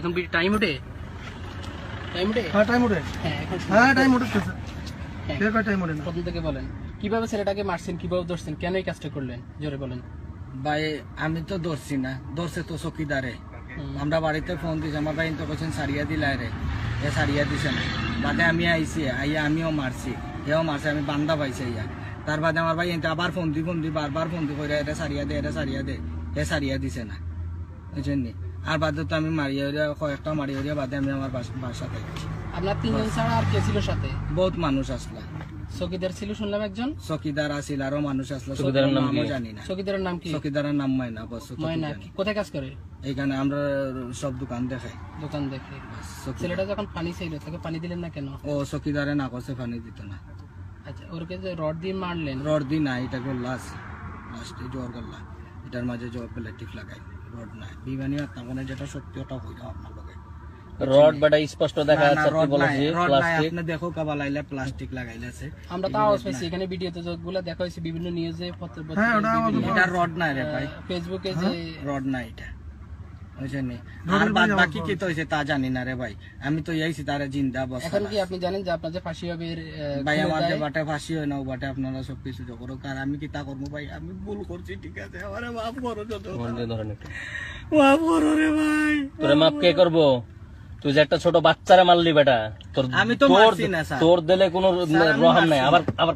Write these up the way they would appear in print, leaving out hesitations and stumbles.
এখন টাইম উঠে হ্যাঁ টাইম উঠে হ্যাঁ টাইম উঠেছে টাইম উঠে না প্রথম থেকে বলেন কিভাবে ছেলেটাকে মারছেন, কিভাবে ধরছেন, কেন এই কাজটা করলেন, জোরে বলেন। ভাই আমি তো ধরছি না, ধরছে তো চকিদারে। আমরা বাড়িতে ফোন দিছি, আমার ভাই তো কোছেন সারিয়া দিলাই রে, এ সারিয়া দিছে না। বাদে আমি আইছি, আইয়া আমিও মারছি, এও মারছে, আমি বান্দা পাইছি ইয়া। তার বাদে আমার ভাই আবার ফোন দি বারবার ফোন দি করে এটা সারিয়া দে, এটা সারিয়া দে, এ সারিয়া দিছে না, বুঝছেন নি। আর বাদে তো আমি মারিয়া কয়েকটা মারিয়া বাদে আমি আমার বাসাতে। আপনার তিনজন ছাড়া আর কে ছিল সাথে? বহুত মানুষ আসলা। চকিদার ছিল শুনলাম একজন, চকিদার আছিল, আরো মানুষ আসলো। চকিদারের নাম জানি না। চকিদারের নাম কি? চকিদারের নাম মাইনা। ময়না কোথায় কাজ করে? এইখানে আমরা সব দোকান দেখাই। দোকান দেখে। ছেলেটা যখন পানি চাইল তাকে পানি দিলেন না কেন? ও চকিদারে না করছে, পানি দিত না। আচ্ছা, ওরকে যে রড দিয়ে মারলেন? রড দি না, এটা করলা লাস্টে জ্বর করলা, এটার মাঝে জ্বর প্লাস্টিক লাগাই, রড নাই। বিমানি আর তার যেটা সত্যি ওটা হইল আপনার লগে। রড বাটা স্পষ্ট দেখা যাচ্ছে, আপনি বলেছি প্লাস্টিক। আপনি দেখো কাবা লাইলা প্লাস্টিক লাগাইলাছে। আমরা তো আওয়াজ পাইছি, এখানে ভিডিওতে যেগুলো দেখা হয়েছে বিভিন্ন নিউজে পত্র, এটা রড নাই রে ভাই, ফেসবুকে যে রড নাই এটা, বুঝছেন। আর বাদ বাকি কি তো হইছে তা জানি না রে ভাই, আমি তো এইছি তারে জিন্দা বসা। এখন কি আপনি জানেন যে আপনার যে ফাঁসি হবে? ভাই আমার যে বাটে ফাঁসি হয় না, ও বাটে আপনারা সবকিছু করো। আর আমি কি তা করবো ভাই? আমি ভুল করছি, ঠিক আছে, আমারে মাফ করো, যত মাফ করো রে ভাই। তোরে মাফ কে করবো? তুই যে একটা ছোট বাচ্চারে মারলি বেটা, তোর আমি তো মারছি না স্যার, তোর দিলে কোনো রহম নাই। আবার আবার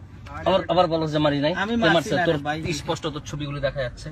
আবার আবার বলো যে মারি নাই, আমি মারছে। তোর ভাই স্পষ্ট তোর ছবিগুলো দেখা যাচ্ছে।